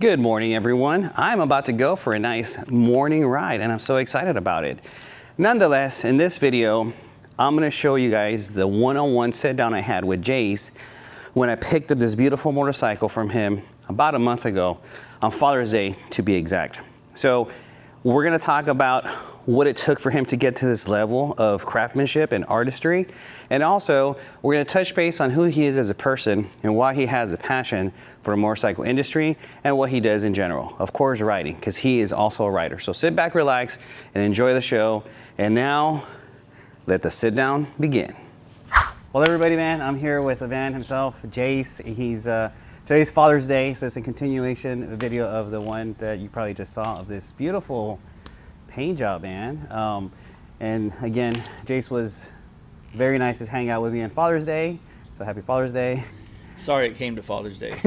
Good morning, everyone. I'm about to go for a nice morning ride, and I'm so excited about it. Nonetheless, in this video, I'm going to show you guys the one-on-one sit-down I had with Jace when I picked up this beautiful motorcycle from him about a month ago, on Father's Day to be exact. So we're going to talk about what it took for him to get to this level of craftsmanship and artistry. And also, we're going to touch base on who he is as a person and why he has a passion for the motorcycle industry and what he does in general. Of course, riding, because he is also a rider. So sit back, relax, and enjoy the show. And now, let the sit down begin. Well, everybody, man, I'm here with the man himself, Jace. Today's Father's Day, so it's a continuation video of the one that you probably just saw of this beautiful paint job, man. And again, Jace was very nice to hang out with me on Father's Day, so happy Father's Day. Sorry it came to Father's Day.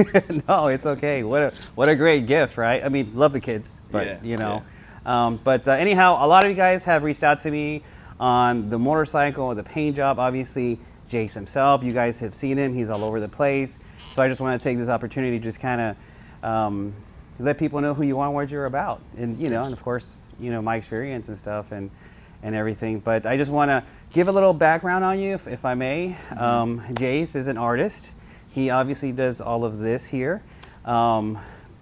No, it's okay. What a great gift, right? I mean, love the kids, but yeah, you know. Yeah. Anyhow, a lot of you guys have reached out to me on the motorcycle, the paint job. Obviously, Jace himself, you guys have seen him. He's all over the place. So I just want to take this opportunity to just kind of let people know who you are and what you're about. And, you know, and of course, you know, my experience and stuff and everything. But I just want to give a little background on you, if I may. Jace is an artist. He obviously does all of this here.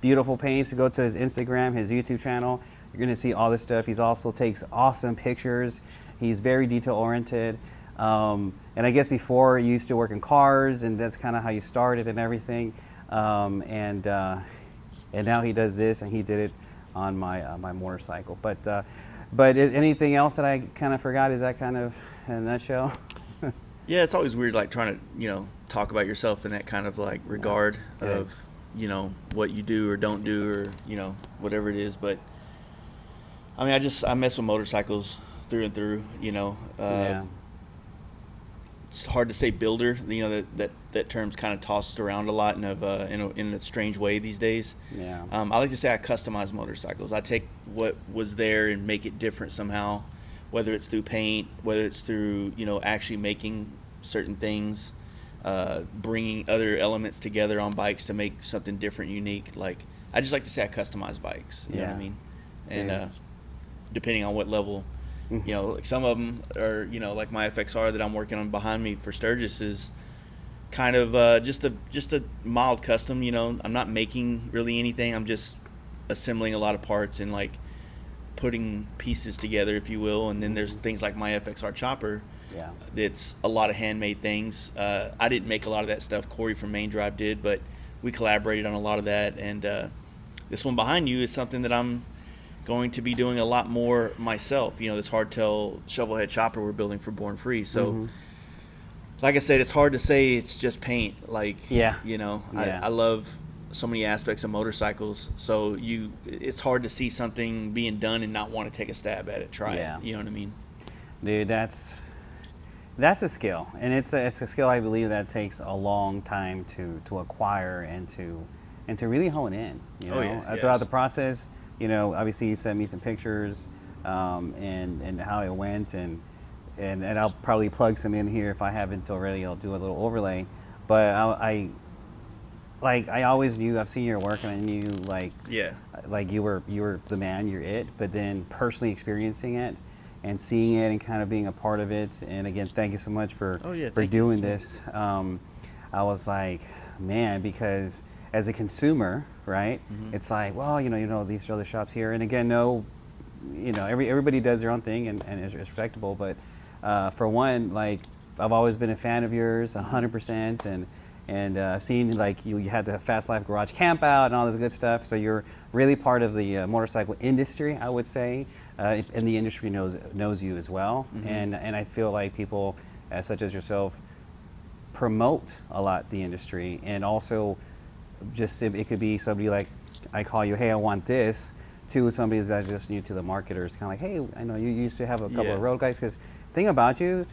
Beautiful paints. Go to his Instagram, his YouTube channel. You're going to see all this stuff. He also takes awesome pictures. He's very detail oriented. And I guess before you used to work in cars, and that's kind of how you started and everything. And now he does this, and he did it on my my motorcycle. But anything else that I kind of forgot? Is that kind of in a nutshell? Yeah, it's always weird, like trying to, talk about yourself in that kind of like regard of, what you do or don't do or, whatever it is. But I mean, I mess with motorcycles through and through, Yeah. It's hard to say builder, that term's kind of tossed around a lot in a strange way these days. Yeah. I like to say I customize motorcycles. I take what was there and make it different somehow, whether it's through paint, whether it's through, actually making certain things, bringing other elements together on bikes to make something different, unique. Like, I just like to say I customize bikes, you know what I mean? And depending on what level, like some of them are, like my FXR that I'm working on behind me for Sturgis is kind of just a mild custom. I'm not making really anything. I'm just assembling a lot of parts and like putting pieces together, if you will. And then there's things like my FXR chopper. Yeah. It's a lot of handmade things. I didn't make a lot of that stuff. Corey from Main Drive did, but we collaborated on a lot of that. And this one behind you is something that I'm going to be doing a lot more myself. This hardtail shovelhead chopper we're building for Born Free. So like I said, it's hard to say it's just paint. Like, I love so many aspects of motorcycles. So it's hard to see something being done and not want to take a stab at it, try it. You know what I mean? Dude, that's a skill, and it's a skill I believe that takes a long time to acquire and to really hone in. Throughout the process. Obviously you sent me some pictures and how it went, and I'll probably plug some in here if I haven't already. I'll do a little overlay, but I always knew, I've seen your work and I knew like you were the man, you're it. But then personally experiencing it and seeing it and kind of being a part of it, and again, thank you so much for doing this. I was like, man, because as a consumer, right? It's like, well, these are other shops here, and again, everybody does their own thing and is respectable. But for one, like, I've always been a fan of yours, 100%, and I've seen like you had the Fast Life Garage camp out and all this good stuff. So you're really part of the motorcycle industry, I would say, and the industry knows you as well. And I feel like people such as yourself promote a lot the industry, and also just it could be somebody like I call you, hey, I want this, to somebody that's just new to the market, or it's kind of like, hey, I know you used to have a couple of road guys. Because the thing about you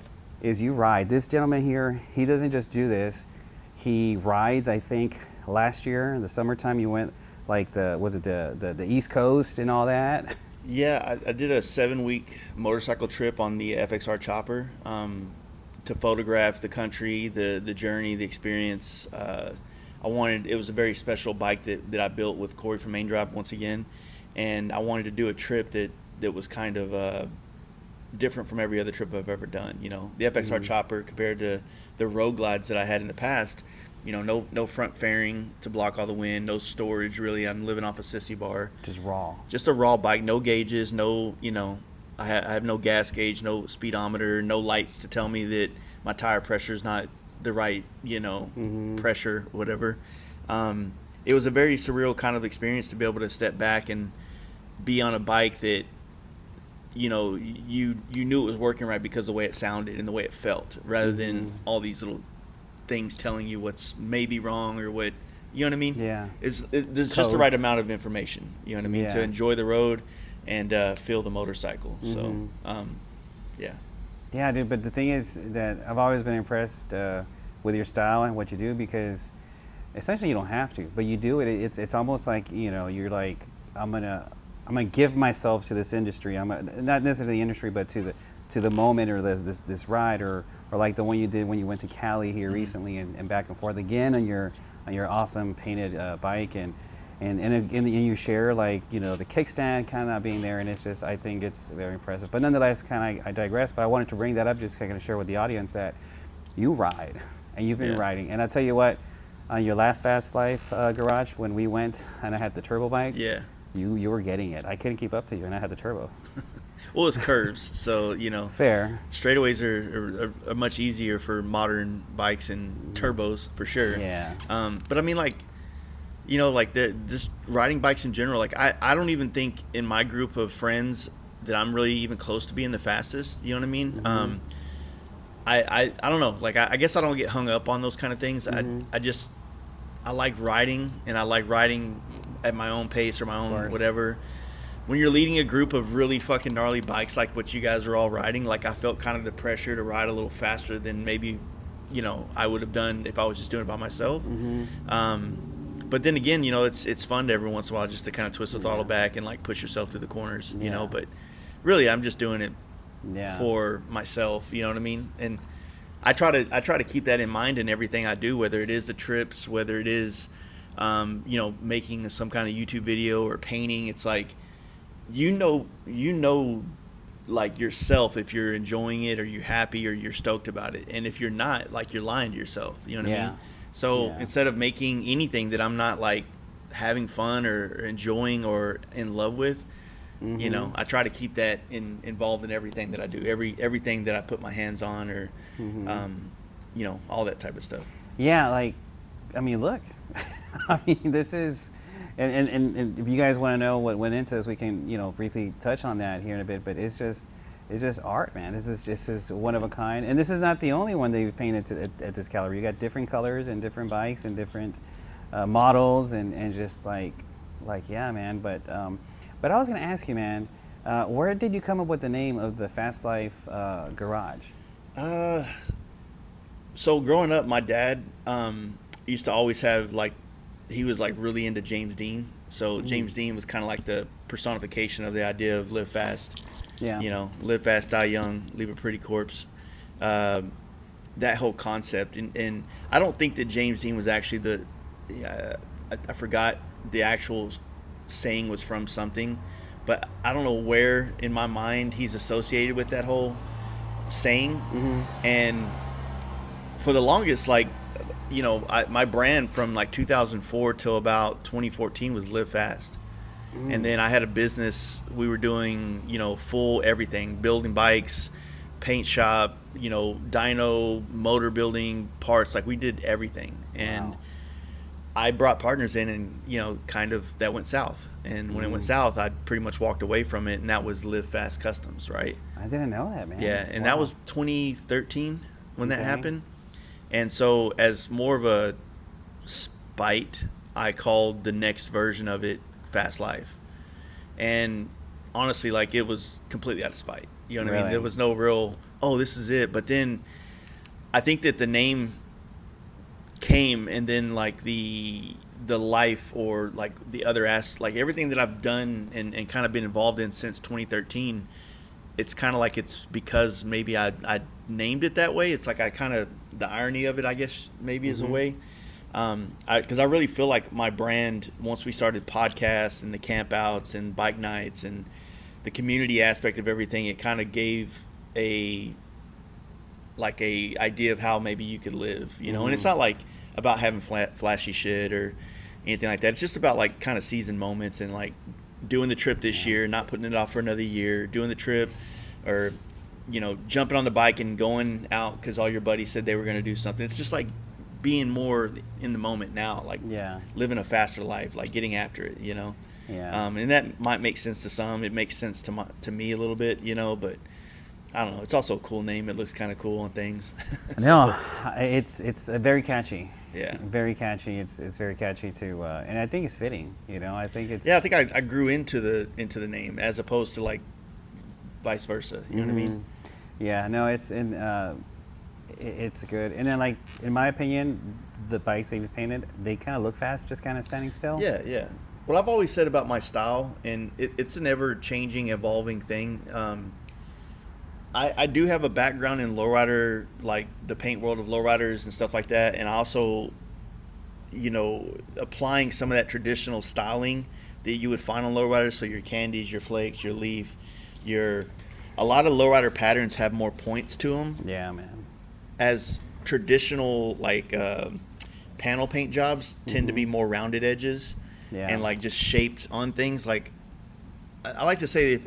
is you ride. This gentleman here, he doesn't just do this. He rides. I think last year in the summertime you went like the East Coast and all that. Yeah, I did a 7-week motorcycle trip on the FXR chopper to photograph the country, the journey, the experience. it was a very special bike that I built with Corey from Main Drive once again, and I wanted to do a trip that was kind of different from every other trip I've ever done. You know, the FXR chopper compared to the Road Glides that I had in the past, you know, no front fairing to block all the wind, no storage really. I'm living off a sissy bar. Just a raw bike, no gauges, no, you know, I have no gas gauge, no speedometer, no lights to tell me that my tire pressure is not the right, you know, pressure, whatever. It was a very surreal kind of experience to be able to step back and be on a bike that, you know, you knew it was working right because of the way it sounded and the way it felt, rather than all these little things telling you what's maybe wrong or what, you know what I mean? Yeah. There's just the right amount of information, you know what I mean, to enjoy the road and feel the motorcycle. So, yeah. Yeah, dude, but the thing is that I've always been impressed with your style and what you do, because essentially you don't have to, but you do it. It's almost like, you know, you're like, I'm gonna give myself to this industry. Not necessarily the industry, but to the moment, or this ride, or like the one you did when you went to Cali here recently, and back and forth again on your awesome painted bike, and you share, like, you know, the kickstand kind of not being there, and it's just, I think it's very impressive. But nonetheless, I digress. But I wanted to bring that up just to kind of share with the audience that you ride, and you've been riding. And I'll tell you what, on your last Fast Life garage, when we went and I had the turbo bike, you were getting it. I couldn't keep up to you, and I had the turbo. Well, it's curves, so, you know, fair. Straightaways are much easier for modern bikes and turbos for sure. Yeah. But I mean, like, you know, like just riding bikes in general. Like, I don't even think in my group of friends that I'm really even close to being the fastest. You know what I mean? I don't know. Like, I guess I don't get hung up on those kind of things. I like riding, and I like riding at my own pace or my own whatever. When you're leading a group of really fucking gnarly bikes like what you guys are all riding, like, I felt kind of the pressure to ride a little faster than maybe, you know, I would have done if I was just doing it by myself. But then again, you know, it's fun to every once in a while just to kind of twist the throttle back and, like, push yourself through the corners, you know. But really, I'm just doing it for myself, you know what I mean? And I try to keep that in mind in everything I do, whether it is the trips, whether it is, you know, making some kind of YouTube video or painting. It's like, you know, like, yourself, if you're enjoying it or you're happy or you're stoked about it. And if you're not, like, you're lying to yourself, you know what I mean? So instead of making anything that I'm not, like, having fun or enjoying or in love with, you know, I try to keep that involved in everything that I do, everything that I put my hands on, or you know, all that type of stuff. Yeah, like, I mean, look, I mean, this is, and if you guys want to know what went into this, we can, you know, briefly touch on that here in a bit. But it's just art, man. This is one of a kind, and this is not the only one that you've painted at this gallery. You got different colors and different bikes and different models, and just like yeah, man. But I was gonna ask you, man, where did you come up with the name of the Fast Life garage? So growing up, my dad used to always have, like, he was, like, really into James Dean. So James Dean was kind of like the personification of the idea of live fast. Yeah. You know, live fast, die young, leave a pretty corpse. That whole concept. And I don't think that James Dean was actually I forgot the actual saying was from something, but I don't know where in my mind he's associated with that whole saying. And for the longest, like, you know, my brand from, like, 2004 till about 2014 was live fast. And then I had a business. We were doing, you know, full everything, building bikes, paint shop, you know, dyno, motor building, parts. Like, we did everything. And I brought partners in, and, you know, kind of that went south. And when it went south, I pretty much walked away from it, and that was Live Fast Customs, right? I didn't know that, man. Yeah, and that was 2013 when that happened. And so, as more of a spite, I called the next version of it Fast Life. And honestly, like, it was completely out of spite. You know what I mean? There was no real, oh, this is it. But then I think that the name came, and then, like, the life, or, like, the other like, everything that I've done and kind of been involved in since 2013, it's kind of like it's because maybe I named it that way. It's like I kind of, the irony of it, I guess, maybe is a way. Because I really feel like my brand, once we started podcasts and the campouts and bike nights and the community aspect of everything, it kind of gave a idea of how maybe you could live, you know. And it's not like about having flashy shit or anything like that. It's just about like kind of season moments and like doing the trip this year, not putting it off for another year, doing the trip, or you know, jumping on the bike and going out because all your buddies said they were going to do something. It's just like being more in the moment now, like living a faster life, like getting after it, you know. And that might make sense to some. It makes sense to me a little bit, you know, but I don't know. It's also a cool name. It looks kind of cool on things. No, it's very catchy. Yeah, very catchy. It's very catchy too, and I think it's fitting. You know, I think it's. Yeah, I think I grew into the name as opposed to like vice versa. You know what I mean? Yeah, no, it's it's good. And then, like, in my opinion, the bikes that you've painted, they kind of look fast, just kind of standing still. Yeah. What I've always said about my style, and it's an ever-changing, evolving thing. I do have a background in lowrider, like the paint world of lowriders and stuff like that, and also, you know, applying some of that traditional styling that you would find on lowriders. So your candies, your flakes, your leaf, a lot of lowrider patterns have more points to them. Yeah, man. As traditional like panel paint jobs tend to be more rounded edges and like just shaped on things. Like I like to say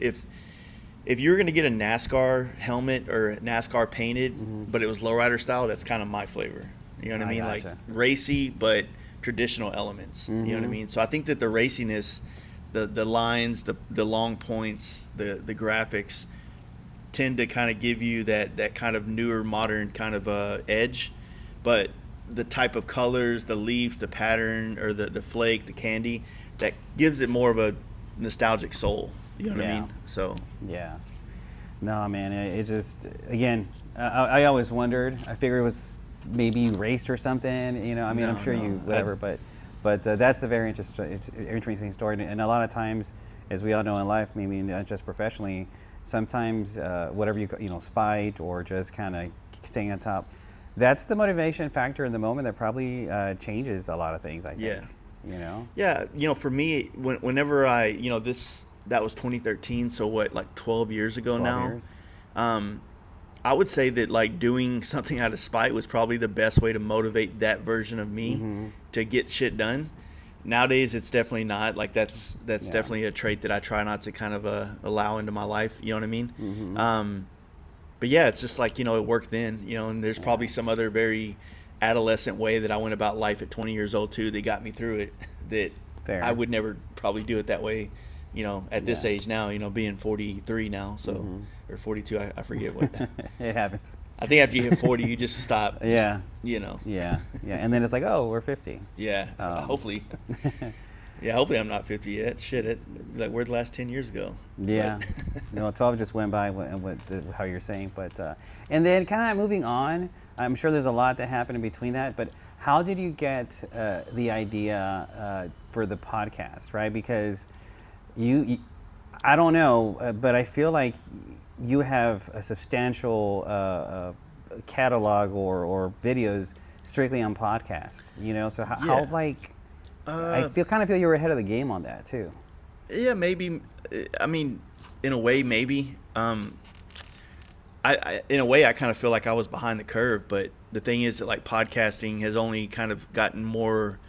if you're going to get a NASCAR helmet or NASCAR painted, but it was lowrider style, that's kind of my flavor. You know what I mean? Gotcha. Like racy, but traditional elements. You know what I mean? So I think that the raciness, the lines, the long points, the graphics tend to kind of give you that kind of newer, modern kind of edge. But the type of colors, the leaf, the pattern, or the flake, the candy, that gives it more of a nostalgic soul. You know what I mean? So no, man, it just, again, I always wondered. I figured it was maybe erased or something, you know. I mean, I'm sure you whatever, but that's a very interesting story. And a lot of times, as we all know in life, maybe not just professionally, sometimes whatever you know, spite or just kind of staying on top, that's the motivation factor in the moment that probably changes a lot of things, I think. You know? Yeah, you know, for me, whenever you know, that was 2013, so what, like 12 years ago 12 now? Years. I would say that like doing something out of spite was probably the best way to motivate that version of me to get shit done. Nowadays, it's definitely not. Like that's definitely a trait that I try not to kind of allow into my life. You know what I mean? But yeah, it's just like, you know, it worked then, you know, and there's probably some other very adolescent way that I went about life at 20 years old too that got me through it, that I would never probably do it that way, you know, at this age now, you know, being 43 now, so or 42, I forget what. It happens. I think after you hit 40, you just stop. Yeah. You know. Yeah. And then it's like, oh, we're 50. Yeah. Hopefully. Yeah, hopefully I'm not 50 yet. Shit, like where'd the last 10 years go? Yeah. No, 12 just went by how you're saying. But and then kind of moving on, I'm sure there's a lot that happened in between that, but how did you get the idea for the podcast, right? Because you I don't know, but I feel like you have a substantial catalog or videos strictly on podcasts, you know? So how like, I kind of feel you were ahead of the game on that too. Yeah, maybe. I mean, in a way, maybe. I in a way, I kind of feel like I was behind the curve, but the thing is that like podcasting has only kind of gotten more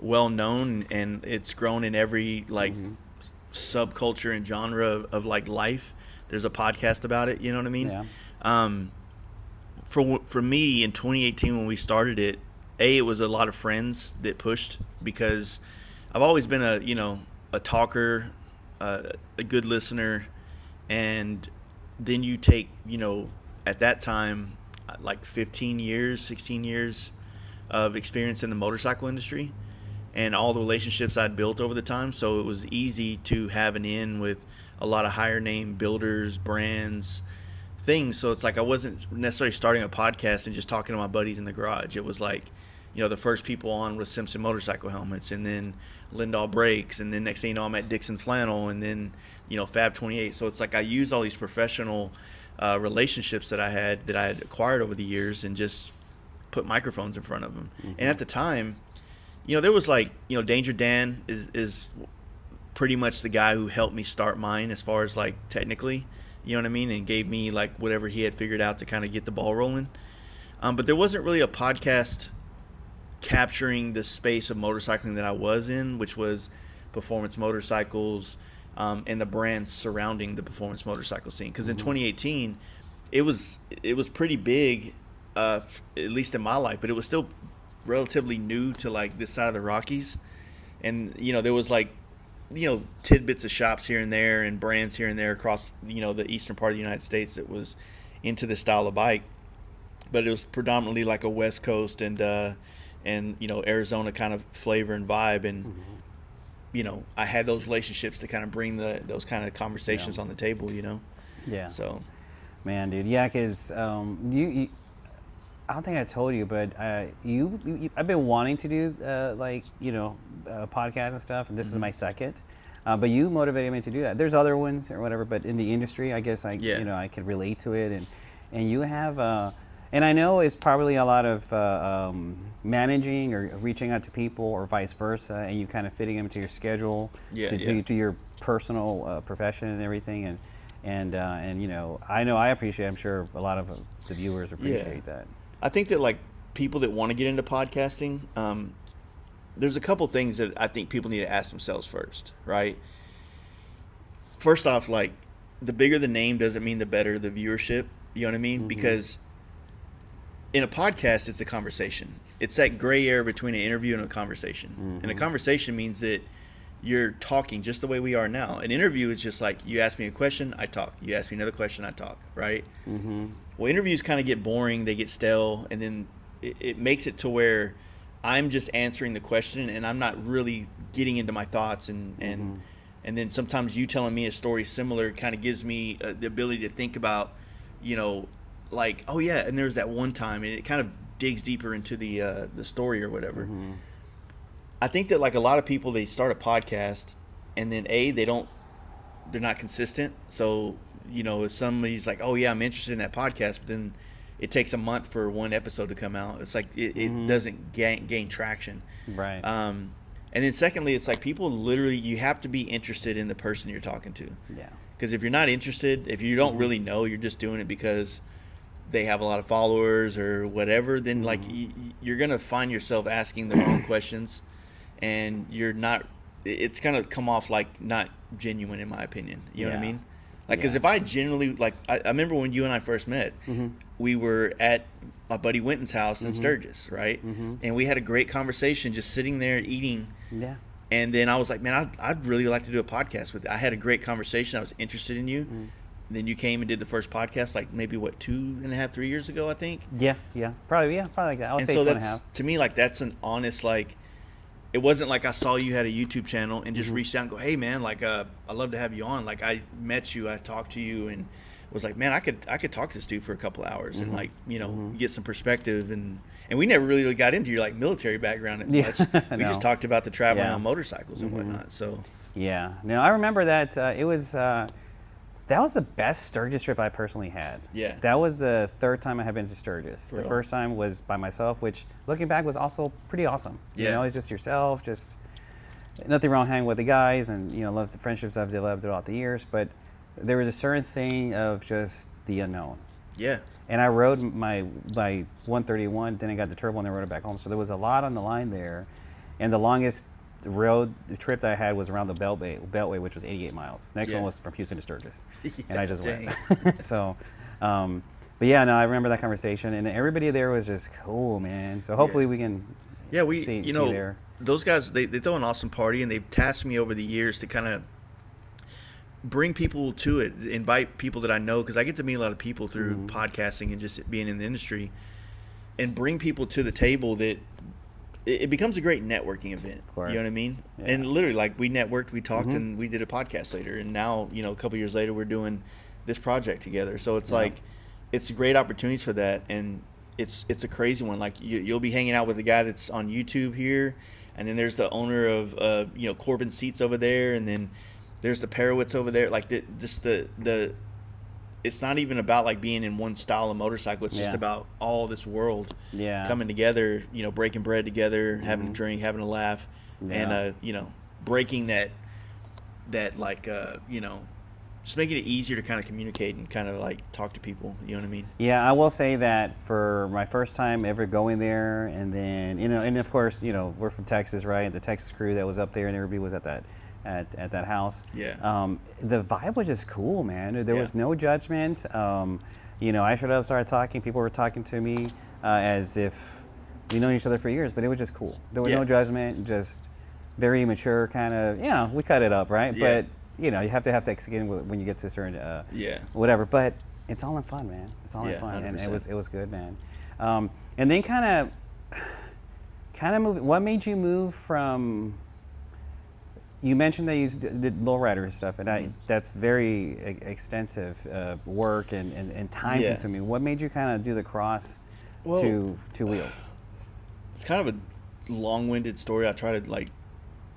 well known, and it's grown in every like subculture and genre of like life. There's a podcast about it, you know what I mean? Yeah. For me in 2018 when we started it, it was a lot of friends that pushed, because I've always been a talker, a good listener, and then you take, you know, at that time like 16 years of experience in the motorcycle industry and all the relationships I'd built over the time, so it was easy to have an in with a lot of higher name builders, brands, things. So it's like I wasn't necessarily starting a podcast and just talking to my buddies in the garage. It was like, you know, the first people on was Simpson motorcycle helmets, and then Lindahl brakes, and then next thing you know I'm at Dixon flannel, and then, you know, Fab 28. So it's like I use all these professional relationships that I had acquired over the years and just put microphones in front of them. And at the time, there was like, Danger Dan is pretty much the guy who helped me start mine as far as like technically, you know what I mean, and gave me like whatever he had figured out to kind of get the ball rolling. But there wasn't really a podcast capturing the space of motorcycling that I was in, which was performance motorcycles, and the brands surrounding the performance motorcycle scene. Because in 2018, it was pretty big, at least in my life, but it was still relatively new to like this side of the Rockies. And there was like tidbits of shops here and there and brands here and there across the eastern part of the United States that was into this style of bike, but it was predominantly like a West Coast and Arizona kind of flavor and vibe. And I had those relationships to kind of bring those kind of conversations on the table. Yeah. So, man, dude, yeah, because you I don't think I told you, but I've been wanting to do podcasts and stuff, and this is my second. But you motivated me to do that. There's other ones or whatever, but in the industry, I guess I could relate to it, and you have and I know it's probably a lot of managing or reaching out to people or vice versa, and you kind of fitting them to your schedule to your personal profession and everything, and I know I appreciate. I'm sure a lot of the viewers appreciate that. I think that like people that want to get into podcasting, there's a couple things that I think people need to ask themselves first, right? First off, like the bigger the name doesn't mean the better the viewership. You know what I mean? Mm-hmm. Because in a podcast, it's a conversation. It's that gray area between an interview and a conversation. Mm-hmm. And a conversation means that you're talking just the way we are now. An interview is just like you ask me a question, I talk. You ask me another question, I talk, right? Mm-hmm. Well, interviews kind of get boring, they get stale, and then it makes it to where I'm just answering the question and I'm not really getting into my thoughts. And then sometimes you telling me a story similar kind of gives me the ability to think about, like, oh yeah, and there's that one time, and it kind of digs deeper into the story or whatever. Mm-hmm. I think that like a lot of people, they start a podcast and then they're not consistent. So, if somebody's like, oh yeah, I'm interested in that podcast, but then it takes a month for one episode to come out. It's like, it doesn't gain traction. Right. And then secondly, it's like people literally, you have to be interested in the person you're talking to. Yeah. Because if you're not interested, if you don't really know, you're just doing it because they have a lot of followers or whatever, then like you're going to find yourself asking the wrong questions, and it's going to come off like not genuine, in my opinion. You know what I mean? Like, because if I genuinely, like, I remember when you and I first met, we were at my buddy Winton's house in Sturgis, right? And we had a great conversation just sitting there eating. Yeah. And then I was like, man, I'd really like to do a podcast with you. I had a great conversation. I was interested in you. And then you came and did the first podcast, like maybe 2.5, 3 years ago, I think. Yeah. Probably like that. I would say 2.5. To me, like, that's an honest, like, it wasn't like I saw you had a YouTube channel and just reached out and go, hey man, like, I'd love to have you on. Like, I met you, I talked to you, and was like, man, I could talk to this dude for a couple hours and like, get some perspective. And we never really got into your like military background much. We just talked about the traveling on motorcycles and whatnot. So no, I remember that it was that was the best Sturgis trip I personally had. Yeah. That was the third time I had been to Sturgis. The first time was by myself, which looking back was also pretty awesome. Yeah. It's just yourself, just nothing wrong hanging with the guys, and love the friendships I've developed throughout the years, but there was a certain thing of just the unknown. Yeah. And I rode my 131, then I got the turbo and then rode it back home. So there was a lot on the line there. And the longest trip that I had was around the Beltway, which was 88 miles. Next one was from Houston to Sturgis. And I just went. So, but yeah, no, I remember that conversation. And everybody there was just cool, man. So hopefully we can see there. Those guys, they throw an awesome party, and they've tasked me over the years to kind of bring people to it, invite people that I know, because I get to meet a lot of people through podcasting and just being in the industry, and bring people to the table that it becomes a great networking event. Of course. You know what I mean? Yeah. And literally, like, we networked, we talked, and we did a podcast later. And now, a couple years later, we're doing this project together. So it's like, it's great opportunities for that. And it's a crazy one. Like, you'll be hanging out with a guy that's on YouTube here, and then there's the owner of Corbin Seats over there, and then there's the Parowitz over there. Like, the it's not even about like being in one style of motorcycle. It's just about all this world coming together, you know, breaking bread together, having a drink, having a laugh, and you know, breaking that like you know, just making it easier to kind of communicate and kind of like talk to people. You know what I mean? Yeah, I will say that for my first time ever going there, and then, you know, and of course, you know, we're from Texas, right? The Texas crew that was up there, and everybody was at that house. Yeah. The vibe was just cool, man. There was no judgment. You know, I showed up, started talking. People were talking to me as if we known each other for years, but it was just cool. There was no judgment, just very mature kind of, you know, we cut it up, right? Yeah. But you know, you have to have thick skin when you get to a certain whatever. But it's all in fun, man. It's all in fun, 100%. And it was good, man. And then kind of move. What made you move from? You mentioned that you did lowrider stuff, and that's very extensive work and time consuming. What made you kind of do the cross to two wheels? It's kind of a long-winded story. I try to like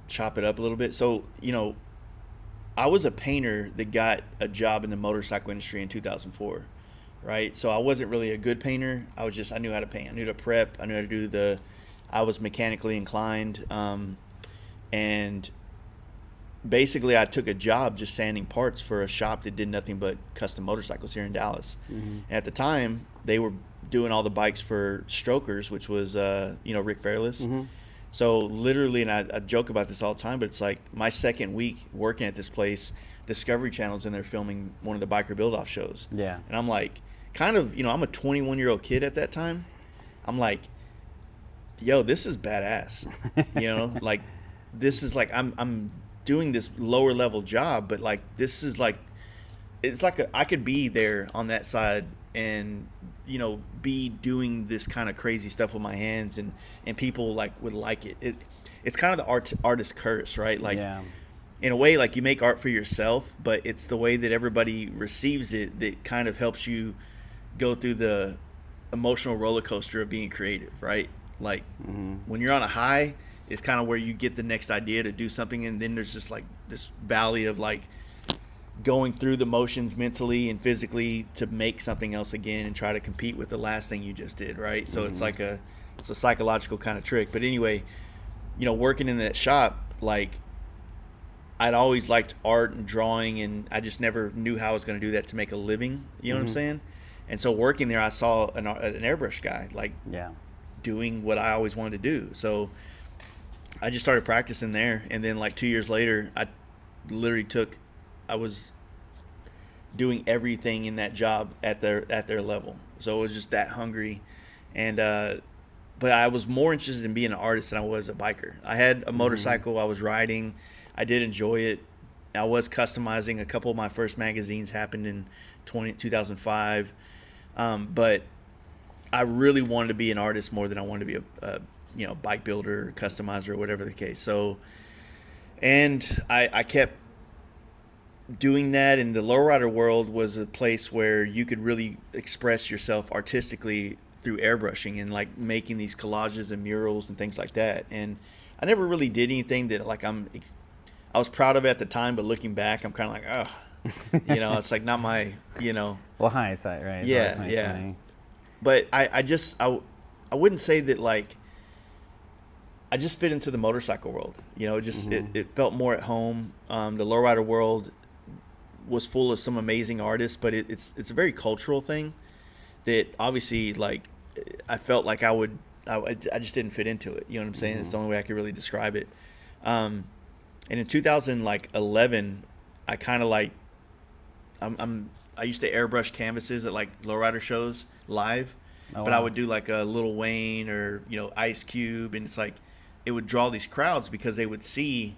chop it up a little bit. So, you know, I was a painter that got a job in the motorcycle industry in 2004, right? So I wasn't really a good painter. I knew how to paint. I knew to prep. I knew how to do I was mechanically inclined. And basically I took a job just sanding parts for a shop that did nothing but custom motorcycles here in Dallas. And at the time, they were doing all the bikes for Strokers, which was, you know, Rick Fairless. So literally, and I joke about this all the time, but it's like my second week working at this place, Discovery Channel's in there filming one of the biker build-off shows. Yeah. And I'm like, kind of, you know, I'm a 21-year-old kid at that time. I'm like, yo, this is badass. You know, like, this is like, I'm doing this lower level job, but like, this is like, it's like I could be there on that side and, you know, be doing this kind of crazy stuff with my hands, and people like would like it. It's kind of the artist curse, right? Like, in a way, like you make art for yourself, but it's the way that everybody receives it that kind of helps you go through the emotional roller coaster of being creative, right? Like when you're on a high, it's kind of where you get the next idea to do something, and then there's just like this valley of like going through the motions mentally and physically to make something else again and try to compete with the last thing you just did, right? So it's like it's a psychological kind of trick. But anyway, you know, working in that shop, like, I'd always liked art and drawing, and I just never knew how I was going to do that to make a living. You know what I'm saying? And so working there, I saw an airbrush guy like doing what I always wanted to do. So I just started practicing there, and then like 2 years later, I literally I was doing everything in that job at their level. So it was just that hungry. And but I was more interested in being an artist than I was a biker. I had a motorcycle I was riding. I did enjoy it. I was customizing. A couple of my first magazines happened in 2005. But I really wanted to be an artist more than I wanted to be a you know, bike builder, customizer, or whatever the case. So, and I kept doing that, and the lowrider world was a place where you could really express yourself artistically through airbrushing and like making these collages and murals and things like that. And I never really did anything that like I was proud of at the time, but looking back, I'm kind of like, oh, you know, it's like not my, you know. Well, hindsight, right? Yeah. But I wouldn't say that like I just fit into the motorcycle world. You know, just it felt more at home. The lowrider world was full of some amazing artists, but it's a very cultural thing that obviously like I felt like I just didn't fit into it. You know what I'm saying? It's the only way I could really describe it. And in 2011, I kind of like I used to airbrush canvases at like lowrider shows live, but I would do like a Lil Wayne or, you know, Ice Cube, and it's like it would draw these crowds because they would see,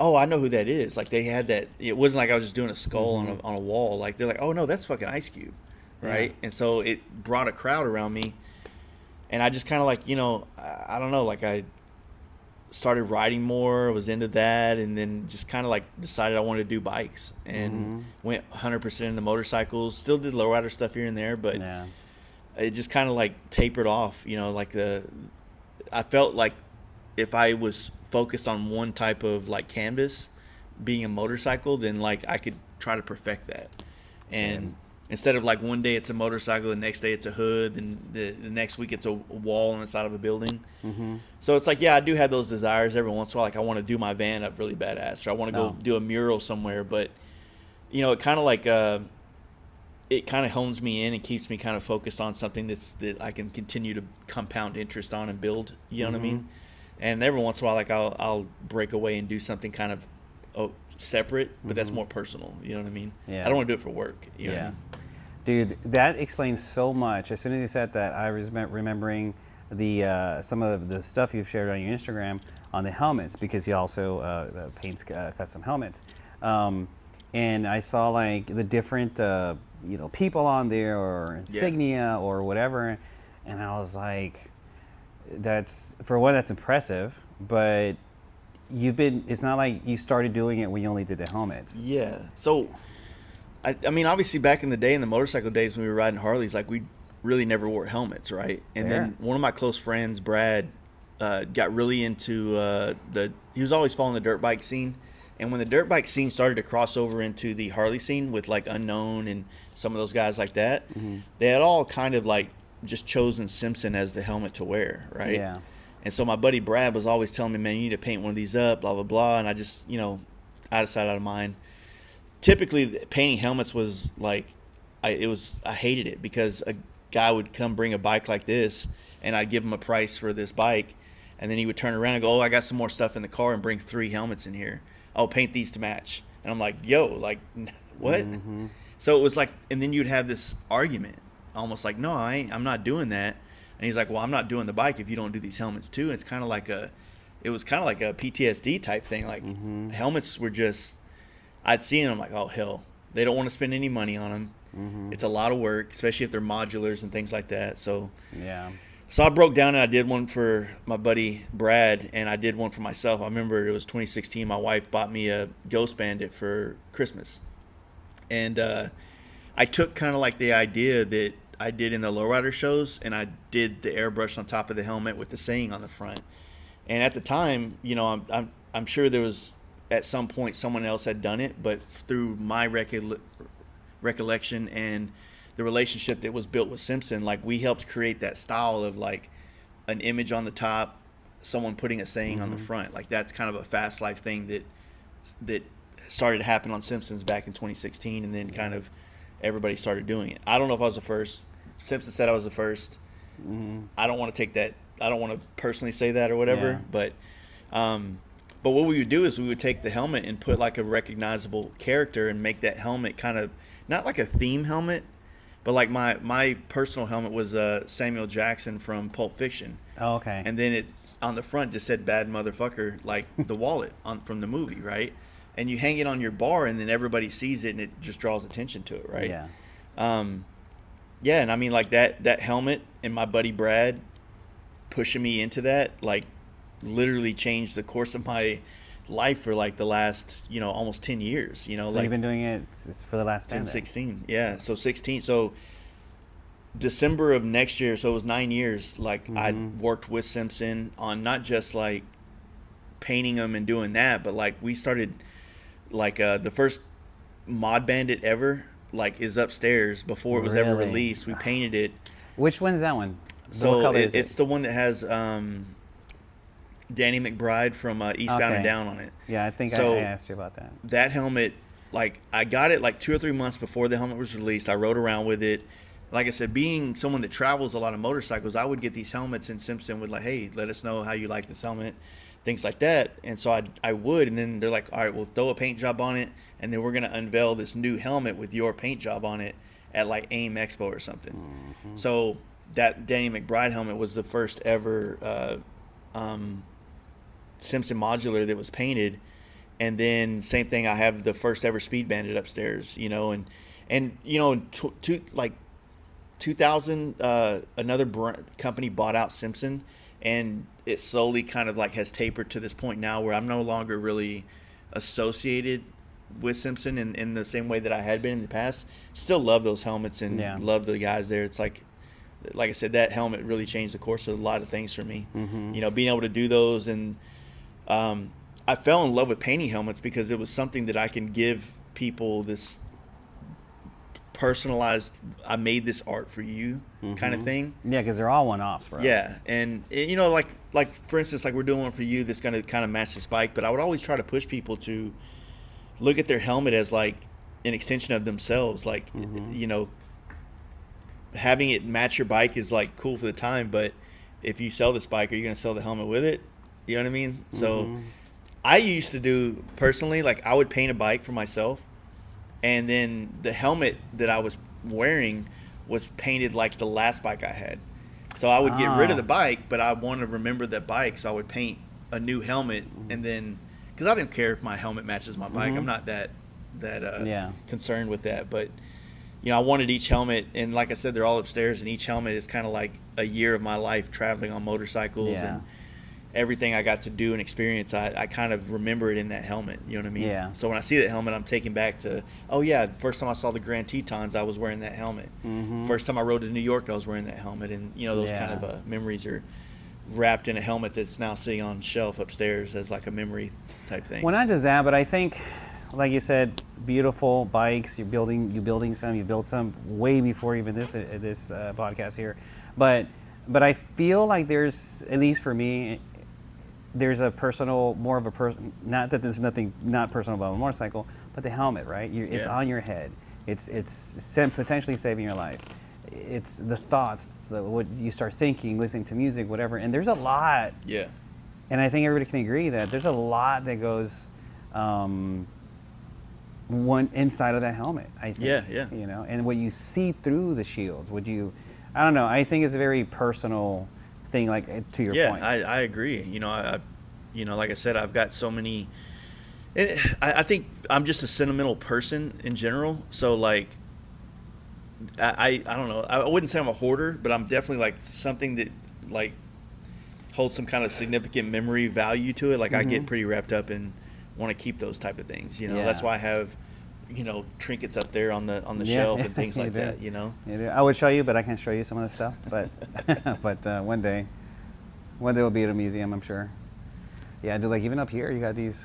oh, I know who that is. Like they had that. It wasn't like I was just doing a skull on a wall. Like they're like, oh no, that's fucking Ice Cube, right? And so it brought a crowd around me, and I just kind of like, you know, I don't know, like I started riding more, was into that, and then just kind of like decided I wanted to do bikes, and went 100% into motorcycles. Still did lowrider stuff here and there, but it just kind of like tapered off. You know, like I felt like if I was focused on one type of like canvas, being a motorcycle, then like I could try to perfect that. And Instead of like one day it's a motorcycle, the next day it's a hood, and the next week it's a wall on the side of a building. Mm-hmm. So it's like, yeah, I do have those desires every once in a while. Like I want to do my van up really badass, or I want to go do a mural somewhere. But you know, it kind of like it kind of hones me in and keeps me kind of focused on something that I can continue to compound interest on and build. You know what I mean? And every once in a while, like I'll break away and do something kind of separate, but that's more personal. You know what I mean? Yeah. I don't want to do it for work. You know what I mean? Dude, that explains so much. As soon as you said that, I was remembering the some of the stuff you've shared on your Instagram on the helmets, because he also paints custom helmets. And I saw like the different people on there, or insignia or whatever, and I was like, that's impressive, but it's not like you started doing it when you only did the helmets. Yeah. So I mean, obviously back in the day, in the motorcycle days when we were riding Harleys, like we really never wore helmets, right? And then one of my close friends, Brad, got really into he was always following the dirt bike scene. And when the dirt bike scene started to cross over into the Harley scene with like Unknown and some of those guys like that, they had all kind of like just chosen Simpson as the helmet to wear, right? Yeah. And so my buddy Brad was always telling me, man, you need to paint one of these up, blah, blah, blah. And I just, out of sight, out of mind. Typically, painting helmets was like, I hated it, because a guy would come bring a bike like this, and I'd give him a price for this bike, and then he would turn around and go, oh, I got some more stuff in the car, and bring 3 helmets in here. I'll paint these to match. And I'm like, yo, like, what? So it was like, and then you'd have this argument, almost like, no, I'm not doing that. And he's like, well, I'm not doing the bike if you don't do these helmets too. And it's kind of like it was kind of like a PTSD type thing. Like helmets were just, I'd see them, I'm like, oh, hell, they don't want to spend any money on them. It's a lot of work, especially if they're modulars and things like that. So I broke down and I did one for my buddy Brad, and I did one for myself. I remember it was 2016. My wife bought me a Ghost Bandit for Christmas. And I took kind of like the idea that I did in the lowrider shows, and I did the airbrush on top of the helmet with the saying on the front. And at the time, I'm sure there was at some point someone else had done it, but through my recollection and the relationship that was built with Simpson, like we helped create that style of like an image on the top, someone putting a saying on the front. Like that's kind of a fast life thing that started to happen on Simpsons back in 2016, and then kind of everybody started doing it. I don't know if I was the first. Simpson said I was the first. I don't want to take that. I don't want to personally say that or whatever, but what we would do is we would take the helmet and put like a recognizable character and make that helmet kind of not like a theme helmet, but like my personal helmet was Samuel Jackson from Pulp Fiction. Oh, okay. And then it on the front just said "bad motherfucker," like the wallet from the movie, right? And you hang it on your bar, and then everybody sees it, and it just draws attention to it, right? And I mean, like that helmet and my buddy Brad pushing me into that, like, literally changed the course of my life for like the last, almost 10 years. So like, you've been doing it for the last 10, 16. Yeah, so 16. So December of next year, so it was 9 years. Like I worked with Simpson on not just like painting them and doing that, but like we started like the first Mod Bandit ever like is upstairs before it was ever released. We painted it. Which one's that one? So what color is it? It's the one that has Danny McBride from Eastbound and Down on it. Yeah, I think I asked you about that. That helmet, like I got it like 2 or 3 months before the helmet was released. I rode around with it. Like I said, being someone that travels a lot of motorcycles, I would get these helmets, and Simpson would like, hey, let us know how you like this helmet, things like that. And so I would, and then they're like, all right, we'll throw a paint job on it, and then we're going to unveil this new helmet with your paint job on it at like AIM Expo or something. So that Danny McBride helmet was the first ever Simpson modular that was painted. And then same thing, I have the first ever Speed Bandit upstairs, and 2000 another company bought out Simpson, and it slowly kind of like has tapered to this point now where I'm no longer really associated with Simpson in the same way that I had been in the past. Still love those helmets and love the guys there. It's like I said, that helmet really changed the course of a lot of things for me. Being able to do those, and I fell in love with painting helmets because it was something that I can give people this personalized, I made this art for you kind of thing. Yeah, because they're all one-offs, bro. Yeah, and you know, like for instance, like we're doing one for you that's going to kind of match this bike, but I would always try to push people to look at their helmet as like an extension of themselves. Like, you know, having it match your bike is like cool for the time, but if you sell this bike, are you going to sell the helmet with it? You know what I mean? So I used to do personally, like I would paint a bike for myself, and then the helmet that I was wearing was painted like the last bike I had. So I would get rid of the bike, but I want to remember that bike, so I would paint a new helmet, and then because I didn't care if my helmet matches my bike, I'm not that concerned with that. But you know, I wanted each helmet, and like I said, they're all upstairs, and each helmet is kind of like a year of my life traveling on motorcycles and everything I got to do and experience. I kind of remember it in that helmet. You know what I mean? Yeah. So when I see that helmet, I'm taken back to, oh yeah, the first time I saw the Grand Tetons, I was wearing that helmet. First time I rode to New York, I was wearing that helmet, and you know, those kind of memories are wrapped in a helmet that's now sitting on shelf upstairs as like a memory type thing. Well, not just that, but I think, like you said, beautiful bikes. You build some way before even this podcast here, but I feel like there's, at least for me, there's a personal, more of a person. Not that there's nothing not personal about a motorcycle, but the helmet, right? It's on your head. It's potentially saving your life. It's the thoughts, what you start thinking, listening to music, whatever. And there's a lot. Yeah. And I think everybody can agree that there's a lot that goes one inside of that helmet, I think. Yeah. You know, and what you see through the shields, I don't know, I think it's a very personal thing, like to your point. Yeah, I agree. You know, like I said, I've got so many, and I think I'm just a sentimental person in general. So like, I don't know, I wouldn't say I'm a hoarder, but I'm definitely like something that like holds some kind of significant memory value to it. Like I get pretty wrapped up and want to keep those type of things. You know, that's why I have, you know, trinkets up there on the shelf and things like that. You know, I would show you, but I can't show you some of the stuff. But but one day we'll be at a museum, I'm sure. Yeah, like even up here, you got these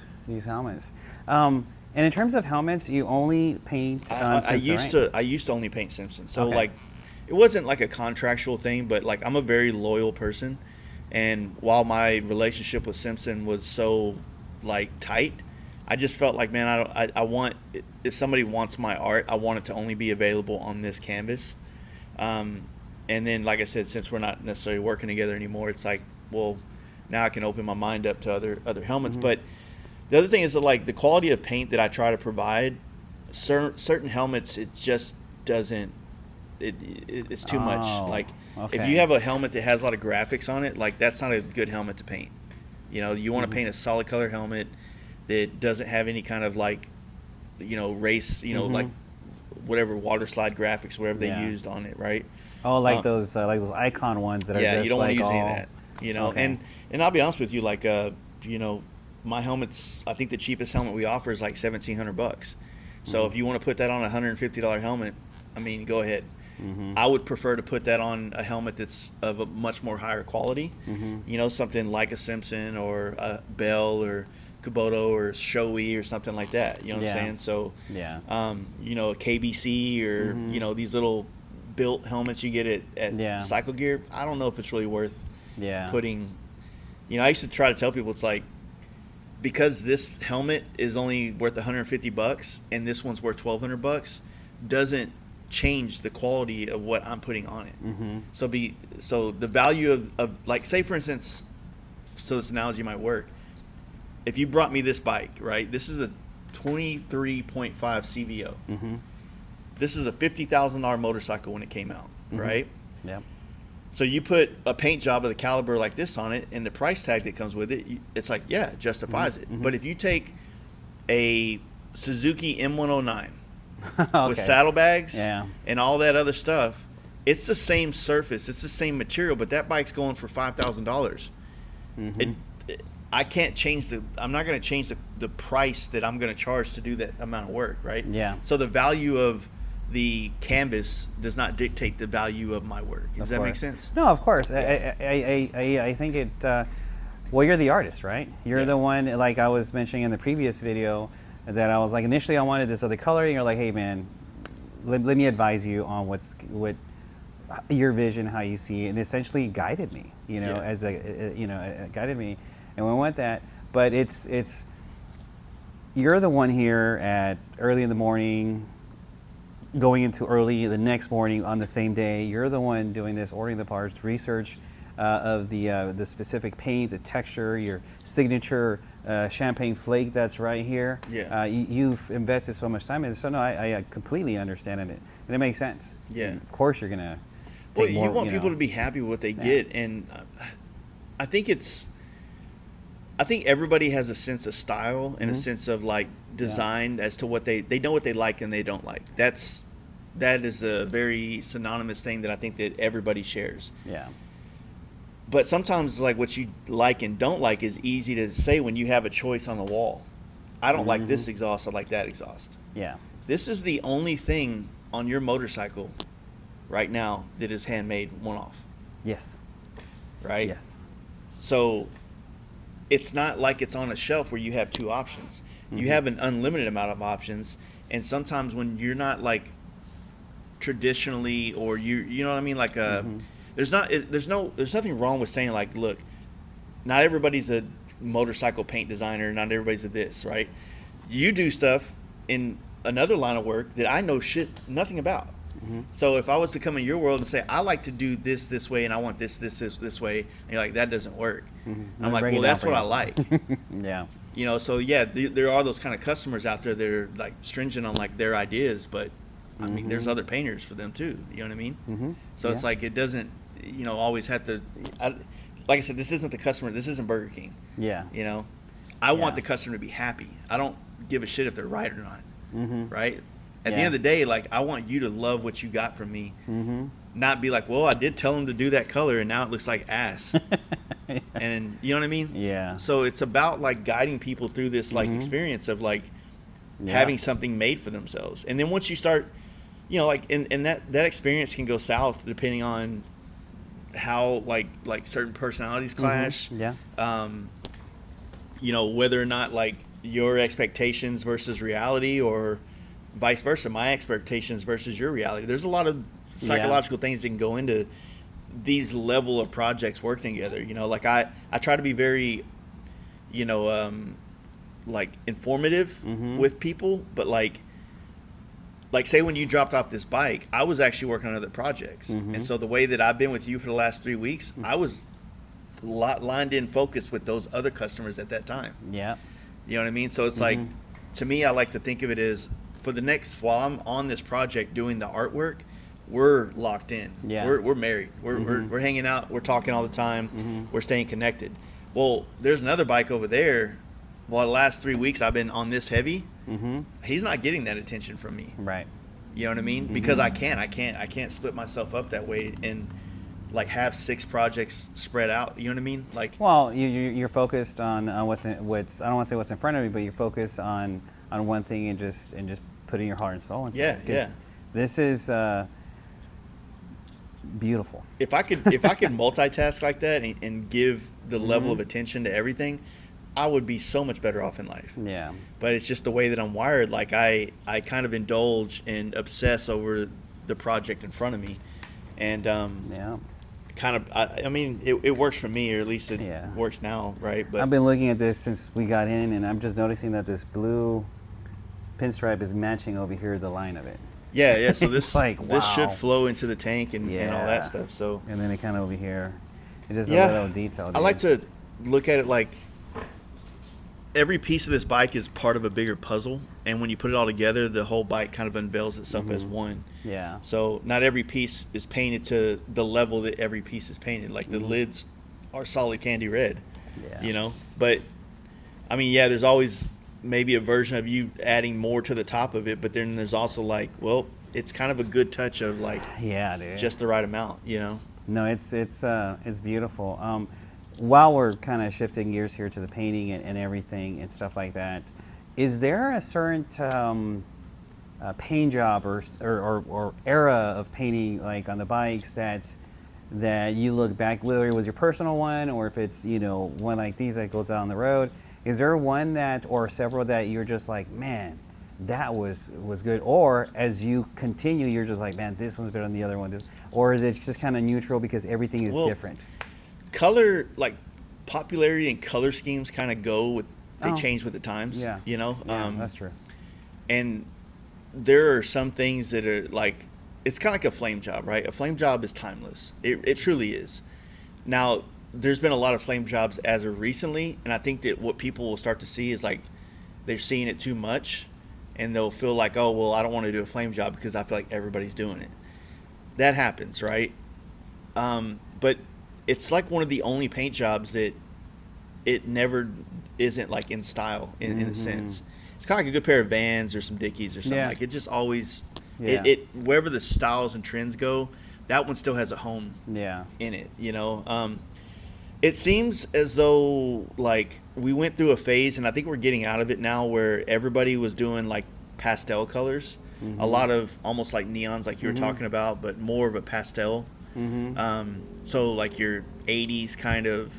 helmets. And in terms of helmets, you only paint on Simpson, I used to only paint Simpson. So like, it wasn't like a contractual thing, but like I'm a very loyal person, and while my relationship with Simpson was so like tight, I just felt like, man, I want, if somebody wants my art, I want it to only be available on this canvas. And then, like I said, since we're not necessarily working together anymore, it's like, well, now I can open my mind up to other helmets. But the other thing is that, like, the quality of paint that I try to provide, certain helmets, it just doesn't, it's too much. Like, if you have a helmet that has a lot of graphics on it, like, that's not a good helmet to paint. You know, you want to paint a solid color helmet that doesn't have any kind of like, you know, race, you know, like whatever water slide graphics, whatever they used on it, right? Oh, like those icon ones that are just you don't like want to use any of that, you know. And I'll be honest with you, like, you know, my helmets, I think the cheapest helmet we offer is like $1,700. So if you want to put that on a $150 helmet, I mean, go ahead. I would prefer to put that on a helmet that's of a much more higher quality. You know, something like a Simpson or a Bell or Kubota or Shoei or something like that. You know what I'm saying? So, you know, a KBC or, you know, these little built helmets you get at Cycle Gear, I don't know if it's really worth putting. You know, I used to try to tell people, it's like, because this helmet is only worth $150 and this one's worth $1,200, doesn't change the quality of what I'm putting on it. So the value of like, say for instance, so this analogy might work. If you brought me this bike, right? This is a 23.5 CVO. This is a $50,000 motorcycle when it came out, right? Yeah. So you put a paint job of the caliber like this on it, and the price tag that comes with it, it's like, yeah, it justifies it. But if you take a Suzuki M109 with saddlebags and all that other stuff, it's the same surface, it's the same material, but that bike's going for $5,000. I can't change I'm not going to change the price that I'm going to charge to do that amount of work, right? Yeah. So the value of the canvas does not dictate the value of my work. Does that make sense? No, of course. I think it, well, you're the artist, right? You're the one, like I was mentioning in the previous video, that I was like, initially I wanted this other color, and you're like, hey man, let me advise you on what your vision, how you see it, and essentially guided me, as it guided me, and we went that. But it's you're the one here at early in the morning, going into early the next morning on the same day. You're the one doing this, ordering the parts, research of the specific paint, the texture, your signature champagne flake that's right here. Yeah. You've invested so much time in it. So no, I completely understand it, and it makes sense. Yeah. And of course, you're gonna. Well, you want people to be happy with what they get, and I think everybody has a sense of style and a sense of like design as to what they know what they like and they don't like. That is a very synonymous thing that I think that everybody shares. Yeah. But sometimes like what you like and don't like is easy to say when you have a choice on the wall. I don't like this exhaust, I like that exhaust. Yeah. This is the only thing on your motorcycle right now that is handmade one-off. Yes. Right? Yes. So it's not like it's on a shelf where you have two options. You have an unlimited amount of options, and sometimes when you're not like traditionally, or you know what I mean, like there's nothing wrong with saying like, look, not everybody's a motorcycle paint designer, not everybody's a this, right? You do stuff in another line of work that I know nothing about. So if I was to come in your world and say, I like to do this way, and I want this way, and you're like, that doesn't work. I'm like, well, that's what I like. Yeah. So yeah, there are those kind of customers out there that are like stringent on like their ideas, but I mean, there's other painters for them too. You know what I mean? So it's like, it doesn't, always have to, like I said, this isn't the customer, this isn't Burger King. Yeah. I want the customer to be happy. I don't give a shit if they're right or not. Right? At the end of the day, like, I want you to love what you got from me. Not be like, well, I did tell them to do that color and now it looks like ass. And you know what I mean? Yeah. So it's about like guiding people through this like experience of like having something made for themselves. And then once you start, like, and that experience can go south depending on how like certain personalities clash. Yeah. Whether or not like your expectations versus reality, or vice versa, my expectations versus your reality. There's a lot of psychological things that can go into these level of projects working together. Like I try to be very, like informative with people, but like say when you dropped off this bike, I was actually working on other projects. And so the way that I've been with you for the last 3 weeks, I was lined in focus with those other customers at that time. Yeah. You know what I mean? So it's like, to me, I like to think of it as, for the next, while I'm on this project doing the artwork, we're locked in. Yeah. We're married. We're hanging out. We're talking all the time. We're staying connected. Well, there's another bike over there. Well, the last 3 weeks I've been on this heavy. He's not getting that attention from me. Right. You know what I mean? Because I can't split myself up that way and like have 6 projects spread out. You know what I mean? Like, well, you're focused on what's I don't want to say what's in front of you, but you're focused on one thing and just putting your heart and soul into it. Yeah. This is beautiful. If I could multitask like that and give the level of attention to everything, I would be so much better off in life. Yeah. But it's just the way that I'm wired. Like I kind of indulge and obsess over the project in front of me, and kind of I mean it works for me, or at least it works now, right? But I've been looking at this since we got in, and I'm just noticing that this blue pinstripe is matching over here the line of it. Yeah. So this like, wow. This should flow into the tank and all that stuff. So and then it kind of over here, it's just a little detail. I like to look at it like every piece of this bike is part of a bigger puzzle, and when you put it all together, the whole bike kind of unveils itself as one. Yeah. So not every piece is painted to the level that every piece is painted. Like the lids are solid candy red. Yeah. But I mean, there's always maybe a version of you adding more to the top of it, but then there's also like, well, it's kind of a good touch of like, dude, just the right amount. No, it's beautiful. While we're kind of shifting gears here to the painting and everything and stuff like that, is there a certain paint job or era of painting, like on the bikes, that you look back, whether it was your personal one or if it's one like these that goes out on the road? Is there one or several that you're just like, man, that was good. Or as you continue, you're just like, man, this one's better than the other one. Or is it just kind of neutral because everything is different? Color, like popularity and color schemes kind of they change with the times. Yeah. You know? Yeah, that's true. And there are some things that are like, it's kind of like a flame job, right? A flame job is timeless. It truly is. Now, there's been a lot of flame jobs as of recently, and I think that what people will start to see is like they're seeing it too much, and they'll feel like, oh, well, I don't want to do a flame job because I feel like everybody's doing it. That happens, right? But it's like one of the only paint jobs that it never isn't like in style in a sense. It's kind of like a good pair of Vans or some Dickies or something. Like it just always, wherever the styles and trends go, that one still has a home in it, you know? It seems as though like we went through a phase, and I think we're getting out of it now, where everybody was doing like pastel colors, a lot of almost like neons, like you were talking about, but more of a pastel. So like your 80s kind of,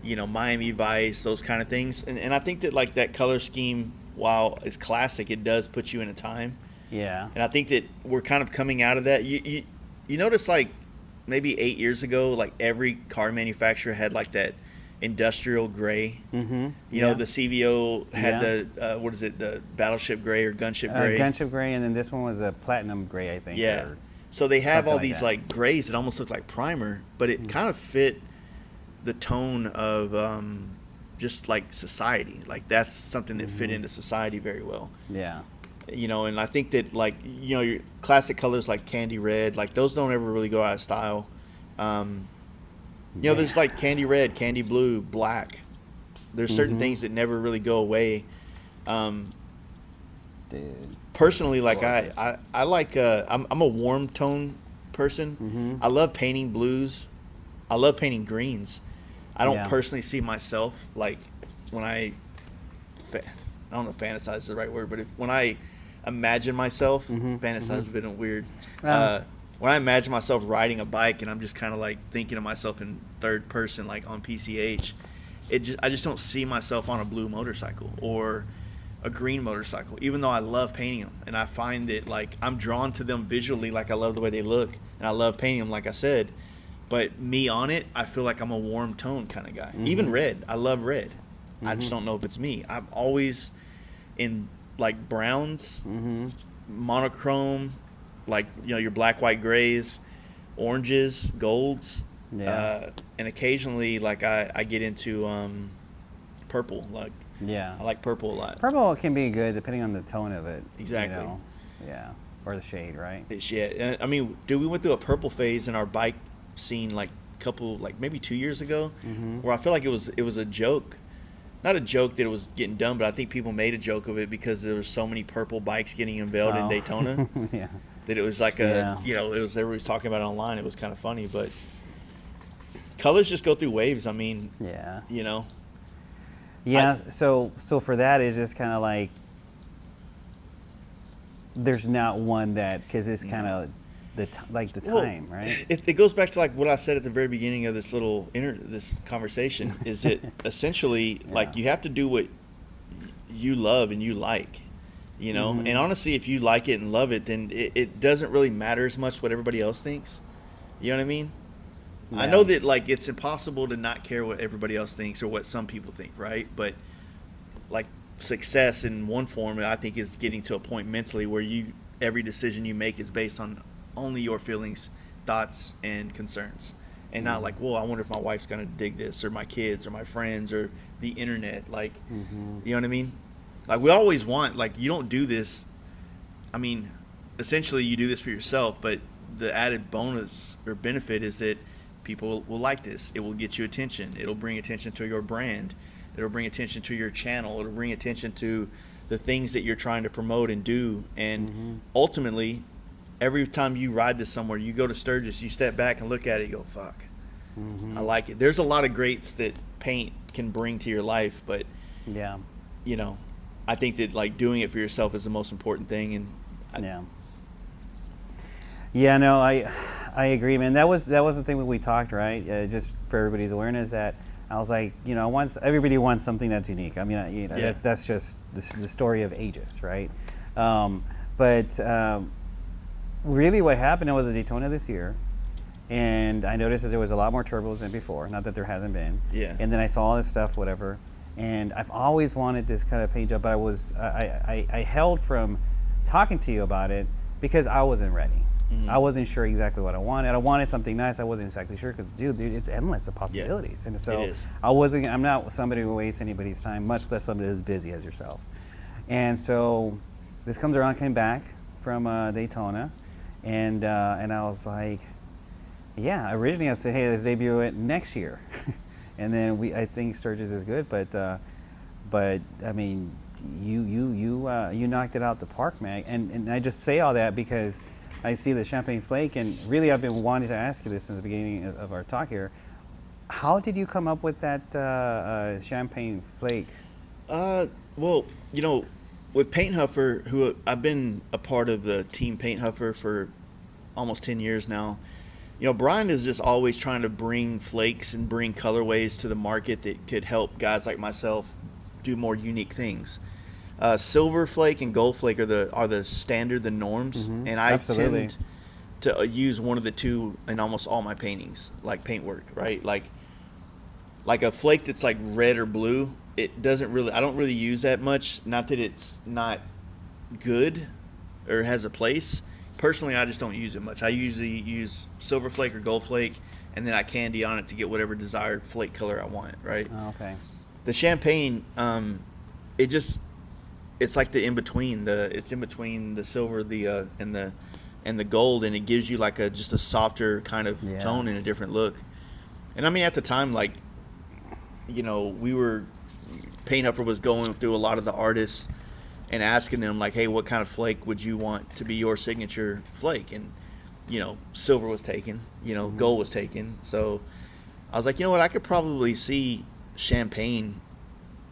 you know, Miami Vice, those kind of things. And I think that like that color scheme, while it's classic, it does put you in a time. Yeah. And I think that we're kind of coming out of that. You notice like maybe 8 years ago, like every car manufacturer had like that industrial gray. You know, the CVO had the what is it, the battleship gray or gunship gray? Gunship gray, and then this one was a platinum gray, I think. Yeah. So they have all these like grays that almost look like primer, but it kind of fit the tone of just like society. Like that's something that fit into society very well. Yeah. You know, and I think that like, you know, your classic colors like candy red, like those don't ever really go out of style. You know, there's like candy red, candy blue, black. There's certain things that never really go away. Dude. Personally, like I like I'm a warm tone person. I love painting blues. I love painting greens. I don't personally see myself like when I don't know if fantasize is the right word, but when I imagine myself, fantasize has been a weird. When I imagine myself riding a bike and I'm just kind of like thinking of myself in third person, like on PCH, I just don't see myself on a blue motorcycle or a green motorcycle, even though I love painting them. And I find that like I'm drawn to them visually, like I love the way they look, and I love painting them, like I said. But me on it, I feel like I'm a warm tone kind of guy. Even red, I love red. I just don't know if it's me. I'm always in like browns, monochrome, like, you know, your black, white, grays, oranges, golds, and occasionally like I get into purple. Like I like purple a lot. Purple can be good depending on the tone of it. Exactly. You know? Yeah, or the shade, right? Yeah. I mean, dude, we went through a purple phase in our bike scene like maybe 2 years ago, where I feel like it was a joke. Not a joke that it was getting done, but I think people made a joke of it because there was so many purple bikes getting unveiled in Daytona. That it was like you know, everybody's talking about it online. It was kind of funny, but colors just go through waves. I mean, you know. Yeah. So for that, it's just kind of like there's not one that, because it's kind of the time, right? It goes back to like what I said at the very beginning of this little this conversation. Is that essentially like you have to do what you love and you like. You know, and honestly, if you like it and love it, then it doesn't really matter as much what everybody else thinks. You know what I mean? Yeah. I know that like it's impossible to not care what everybody else thinks or what some people think, right? But like success in one form, I think, is getting to a point mentally where every decision you make is based on only your feelings, thoughts, and concerns, and not like, well, I wonder if my wife's gonna dig this, or my kids, or my friends, or the internet. Like, you know what I mean? Like, we always want, like, you don't do this, I mean, essentially you do this for yourself, but the added bonus or benefit is that people will like this. It will get you attention. It'll bring attention to your brand. It'll bring attention to your channel. It'll bring attention to the things that you're trying to promote and do. And ultimately, every time you ride this somewhere, you go to Sturgis, you step back and look at it, you go, fuck, I like it. There's a lot of greats that paint can bring to your life, but, you know, I think that like doing it for yourself is the most important thing. And no, I agree, man. That was the thing that we talked, right? Just for everybody's awareness, that I was like, you know, everybody wants something that's unique. I mean, you know, that's just the story of ages, right? But really, what happened, it was a Daytona this year, and I noticed that there was a lot more turbos than before. Not that there hasn't been. Yeah. And then I saw all this stuff, whatever. And I've always wanted this kind of paint job, but I held from talking to you about it because I wasn't ready. I wasn't sure exactly what I wanted. I wanted something nice. I wasn't exactly sure because, dude, it's endless of possibilities. Yeah, and so it is. I'm not somebody who wastes anybody's time, much less somebody as busy as yourself. And so this comes around, came back from Daytona, and I was like, yeah. Originally, I said, hey, let's debut it next year, and then I think Sturgis is good, but I mean, you knocked it out the park, man. And I just say all that because I see the champagne flake, and really, I've been wanting to ask you this since the beginning of our talk here. How did you come up with that champagne flake? Well, you know, with Paint Huffer, who I've been a part of the team Paint Huffer for almost 10 years now, you know, Brian is just always trying to bring flakes and bring colorways to the market that could help guys like myself do more unique things. Silver flake and gold flake are the standard, the norms, and I Absolutely. tend to use one of the two in almost all my paintings, like paintwork, right? Like a flake that's like red or blue, I don't really use that much. Not that it's not good or has a place. Personally, I just don't use it much. I usually use silver flake or gold flake, and then I candy on it to get whatever desired flake color I want, right? Oh, okay. The champagne, it's like the in between. It's in between the silver, and the gold, and it gives you like just a softer kind of tone and a different look. And I mean, at the time, like, you know, Paint Huffer was going through a lot of the artists and asking them, like, hey, what kind of flake would you want to be your signature flake? And, you know, silver was taken, you know, gold was taken. So I was like, you know what, I could probably see champagne,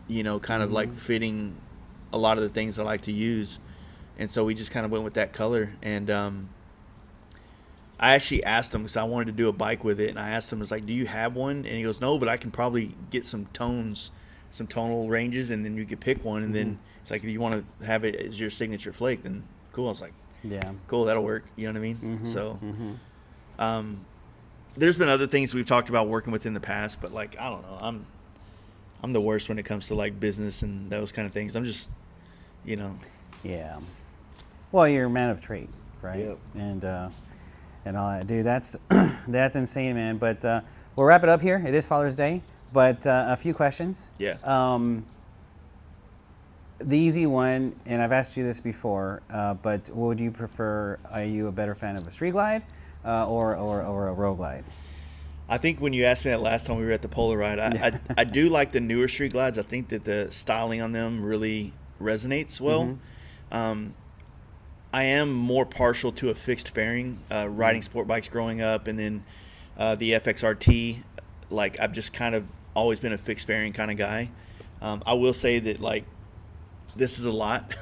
you know, kind of like fitting a lot of the things I like to use. And so we just kind of went with that color. And I actually asked him, because I wanted to do a bike with it, and I asked him, I was like, do you have one? And he goes, no, but I can probably get some tonal ranges, and then you could pick one. And then it's like, if you want to have it as your signature flake, then cool. I was like, Yeah. cool, that'll work. You know what I mean? So there's been other things we've talked about working with in the past, but like, I don't know, I'm the worst when it comes to like business and those kind of things. I'm just, you know. Yeah. Well, you're a man of trade, right? Yep. And all that, dude. That's that's insane, man. But we'll wrap it up here. It is Father's Day, but a few questions. Yeah. The easy one, and I've asked you this before, but what would you prefer? Are you a better fan of a Street Glide or a Road Glide? I think when you asked me that last time we were at the Polar Ride, I do like the newer Street Glides. I think that the styling on them really resonates well. I am more partial to a fixed fairing, riding sport bikes growing up, and then the FXRT. Like, I've just kind of always been a fixed fairing kind of guy. I will say that, like, this is a lot.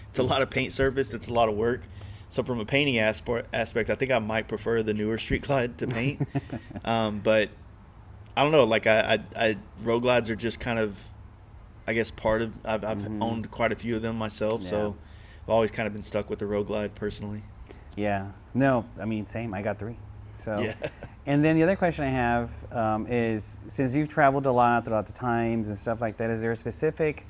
It's a lot of paint surface. It's a lot of work. So from a painting aspect, I think I might prefer the newer Street Glide to paint. But I don't know. Like, I Road Glides are just kind of, I guess, part of. I've owned quite a few of them myself, so I've always kind of been stuck with the Road Glide personally. Yeah. No, I mean, same. I got 3. So. Yeah. And then the other question I have is, since you've traveled a lot throughout the times and stuff like that, is there a specific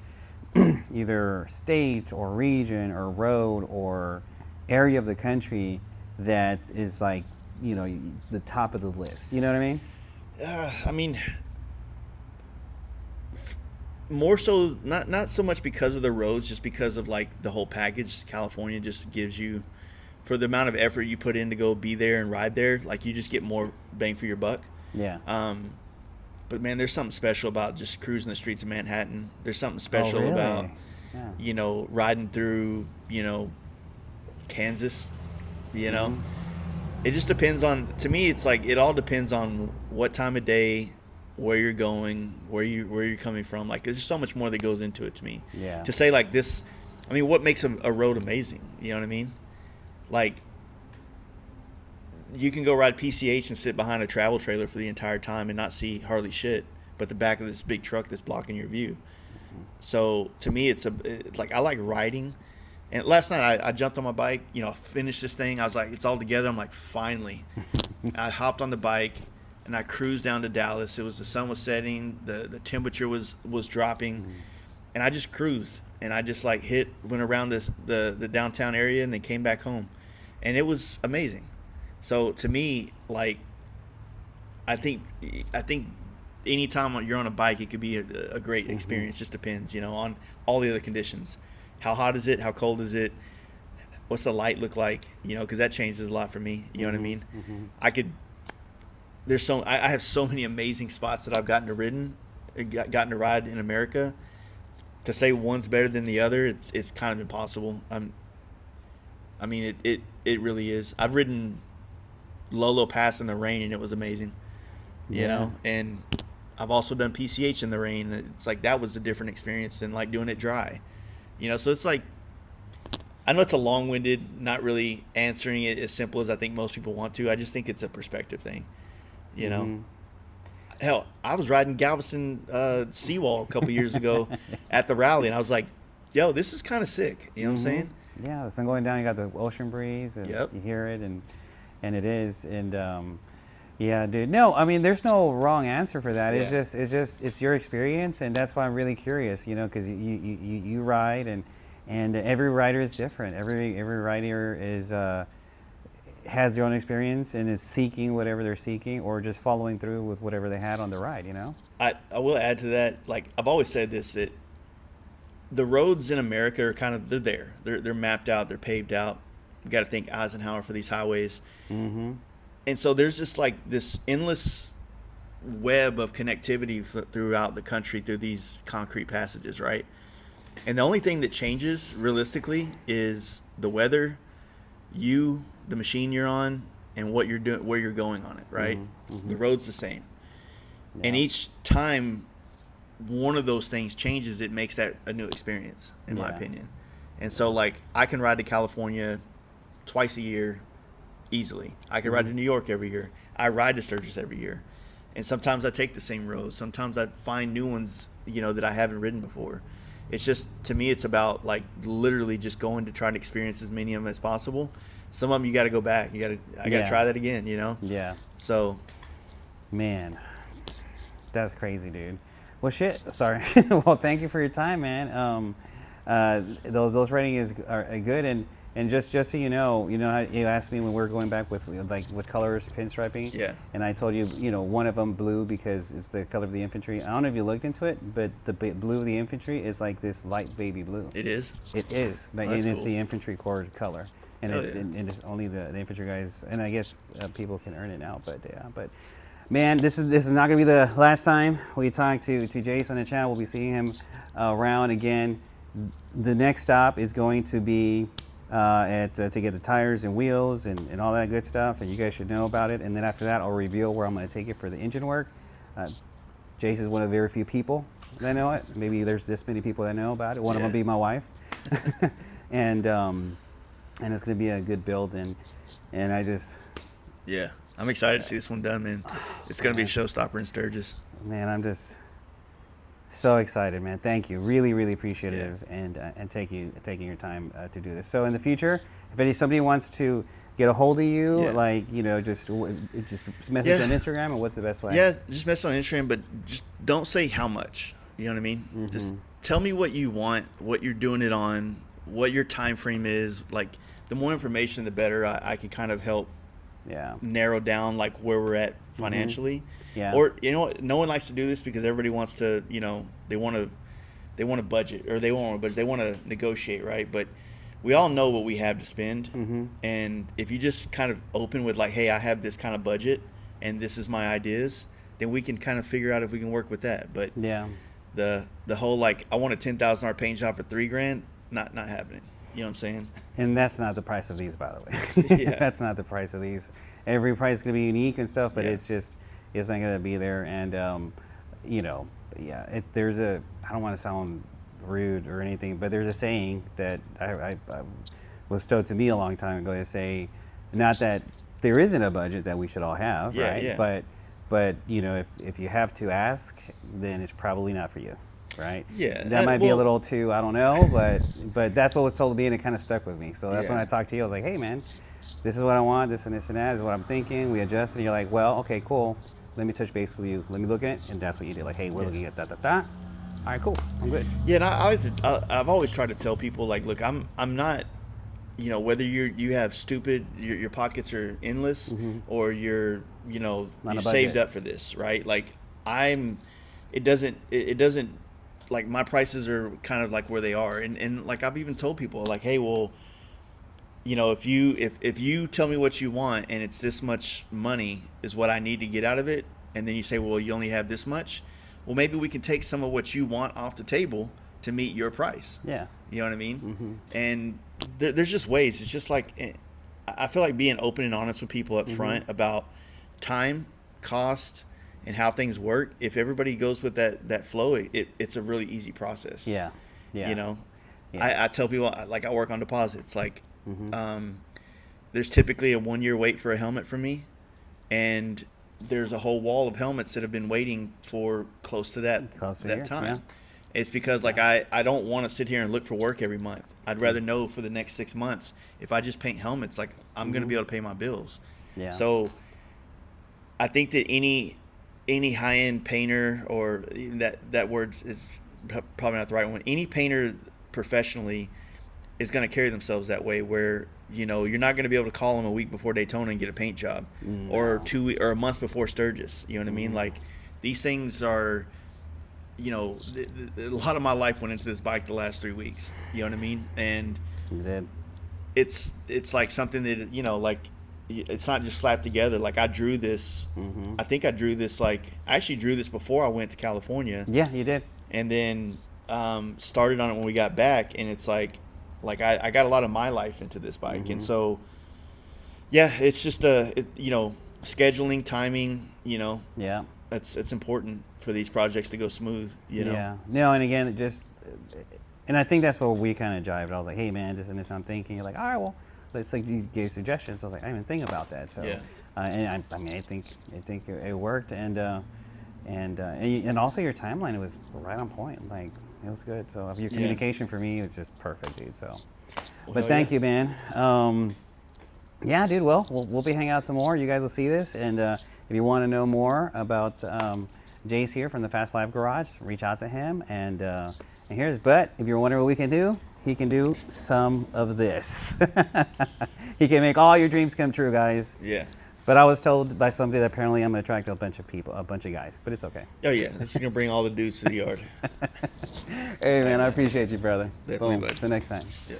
either state or region or road or area of the country that is like, you know, the top of the list? You know what I mean? I mean, more so, not so much because of the roads, just because of like the whole package. California just gives you, for the amount of effort you put in to go be there and ride there, like, you just get more bang for your buck. Yeah. But man, there's something special about just cruising the streets of Manhattan. There's something special about, you know, riding through, you know, Kansas, you know. It just depends on, to me, it's like, it all depends on what time of day, where you're going, where you're coming from. Like, there's so much more that goes into it to me. Yeah. To say like this, I mean, what makes a road amazing? You know what I mean? Like, you can go ride PCH and sit behind a travel trailer for the entire time and not see hardly shit but the back of this big truck that's blocking your view. So to me, it's like, I like riding, And last night I jumped on my bike, finished this thing. I was like, it's all together. I'm like, finally. I hopped on the bike and I cruised down to Dallas. The sun was setting, the temperature was dropping, and I just cruised. And I just like went around the downtown area and then came back home. And it was amazing. So to me, like, I think anytime you're on a bike, it could be a great experience. Just depends, on all the other conditions. How hot is it? How cold is it? What's the light look like? Because that changes a lot for me. You know what I mean? I have so many amazing spots that I've gotten to ride in America. To say one's better than the other, it's kind of impossible. It really is. I've ridden Lolo Pass in the rain, and it was amazing. You know, and I've also done PCH in the rain. It's like that was a different experience than like doing it dry. So it's like, I know it's a long-winded, not really answering it as simple as I think most people want to. I just think it's a perspective thing. Hell, I was riding Galveston seawall a couple years ago at the rally, and I was like, yo, this is kind of sick. You know what I'm saying? Yeah, the sun going down, you got the ocean breeze, and Yep. you hear it, and it is. And yeah, dude. No, I mean, there's no wrong answer for that. Yeah. It's your experience, and that's why I'm really curious, because you ride, and every rider is different. Every rider is has their own experience and is seeking whatever they're seeking, or just following through with whatever they had on the ride. I will add to that. Like, I've always said this, that the roads in America are kind of, they're mapped out, they're paved out. You got to think Eisenhower for these highways. And so there's just like this endless web of connectivity throughout the country through these concrete passages, right? And the only thing that changes realistically is the weather, the machine you're on, and what you're doing, where you're going on it, right? The road's the same. And each time one of those things changes, it makes that a new experience, in my opinion. And so, like, I can ride to California twice a year easily. I can ride to New York every year. I ride to Sturgis every year. And sometimes I take the same roads. Sometimes I find new ones, that I haven't ridden before. It's just, to me, it's about like literally just going to try to experience as many of them as possible. Some of them you got to go back. I got to try that again, Yeah. So, man, that's crazy, dude. Well, shit. Sorry. Well, thank you for your time, man. Those ratings are good, and just so you know how you asked me when we were going back with what colors pinstriping. Yeah. And I told you, one of them blue because it's the color of the infantry. I don't know if you looked into it, but the blue of the infantry is like this light baby blue. It is. It is, Oh, and it's cool. the infantry corps color. And, Hell and it's only the infantry guys, and I guess people can earn it now. But yeah, man, this is not gonna be the last time we talk to Jace on the channel. We'll be seeing him around again. The next stop is going to be to get the tires and wheels and all that good stuff, and you guys should know about it. And then after that, I'll reveal where I'm going to take it for the engine work. Jace is one of the very few people that know it. Maybe there's this many people that know about it. One of them will be my wife, and it's going to be a good build. And I just I'm excited to see this one done, man. It's going to be a showstopper in Sturgis. Man, I'm just so excited, man. Thank you. Really, really appreciative, and taking your time to do this. So in the future, if somebody wants to get a hold of you, just message on Instagram, or what's the best way? Yeah, just message on Instagram, but just don't say how much. You know what I mean? Just tell me what you want, what you're doing it on, what your time frame is. Like, the more information, the better. I can kind of help narrow down like where we're at financially. Yeah. Or no one likes to do this because everybody wants to, they want to budget, or they want to negotiate, right? But we all know what we have to spend, and if you just kind of open with like, hey, I have this kind of budget and this is my ideas, then we can kind of figure out if we can work with that. But the whole like, I want a $10,000 paint job for $3,000, not happening. You know what I'm saying? And that's not the price of these, by the way. Yeah. That's not the price of these. Every price is going to be unique and stuff, but it's not going to be there. And, there's I don't want to sound rude or anything, but there's a saying that I was told to me a long time ago to say, not that there isn't a budget that we should all have, right? Yeah. But if you have to ask, then it's probably not for you. right? Yeah, That might be a little too, I don't know, but that's what was told to me, and it kind of stuck with me. So that's when I talked to you. I was like, hey, man, this is what I want, this and this and that this is what I'm thinking. We adjusted. And you're like, well, okay, cool. Let me touch base with you. Let me look at it, and that's what you did. Like, hey, we're looking at da. All right, cool. I'm good. Yeah, and I've always tried to tell people, like, look, I'm not, you know, whether you have stupid, your pockets are endless, or you're, you know, you saved up for this, right? Like, it doesn't like, my prices are kind of like where they are, and like, I've even told people, like, hey, well, you know, if you tell me what you want and it's this much money is what I need to get out of it, and then you say, well, you only have this much, well, maybe we can take some of what you want off the table to meet your price. Yeah. You know what I mean? And there's just ways. It's just like, I feel like being open and honest with people up front about time, cost, and how things work. If everybody goes with that flow, it's a really easy process. Yeah. You know, I tell people, like, I work on deposits. Like, there's typically a 1 year wait for a helmet from me, and there's a whole wall of helmets that have been waiting for close to that time. Yeah. It's because, like, I don't want to sit here and look for work every month. I'd rather know for the next 6 months, if I just paint helmets, like, I'm going to be able to pay my bills. Yeah. So I think that any high-end painter, or that word is probably not the right one, any painter professionally is going to carry themselves that way, where, you know, you're not going to be able to call them a week before Daytona and get a paint job, or or a month before Sturgis. You know what I mean? Like, these things are, you know, a lot of my life went into this bike the last 3 weeks. You know what I mean? And you did. It's like something that, you know, like, it's not just slapped together. Like, I drew this. I think I drew this, like, I actually drew this before I went to California. Yeah, you did. And then started on it when we got back, and it's like I got a lot of my life into this bike. And so, yeah, it's just you know, scheduling, timing, you know. Yeah. It's important for these projects to go smooth, you know. Yeah. No, and again, and I think that's where we kind of jived. I was like, hey, man, this and this I'm thinking. You're like, all right, well, let's, like, you gave suggestions. I was like, I didn't even think about that. So, yeah. And I mean, I think it worked, and also your timeline was right on point. Like, it was good. So your communication for me was just perfect, dude. So, but thank you, man. Yeah, dude. Well, we'll be hanging out some more. You guys will see this, and if you want to know more about Jace here from the Fast Life Garage, reach out to him. And but if you're wondering what we can do, he can do some of this. He can make all your dreams come true, guys. Yeah. But I was told by somebody that apparently I'm going to attract a bunch of guys, but it's okay. Oh, yeah. This is going to bring all the dudes to the yard. Hey, man, I appreciate you, brother. Definitely, Boom. bud. Till next time. Yeah.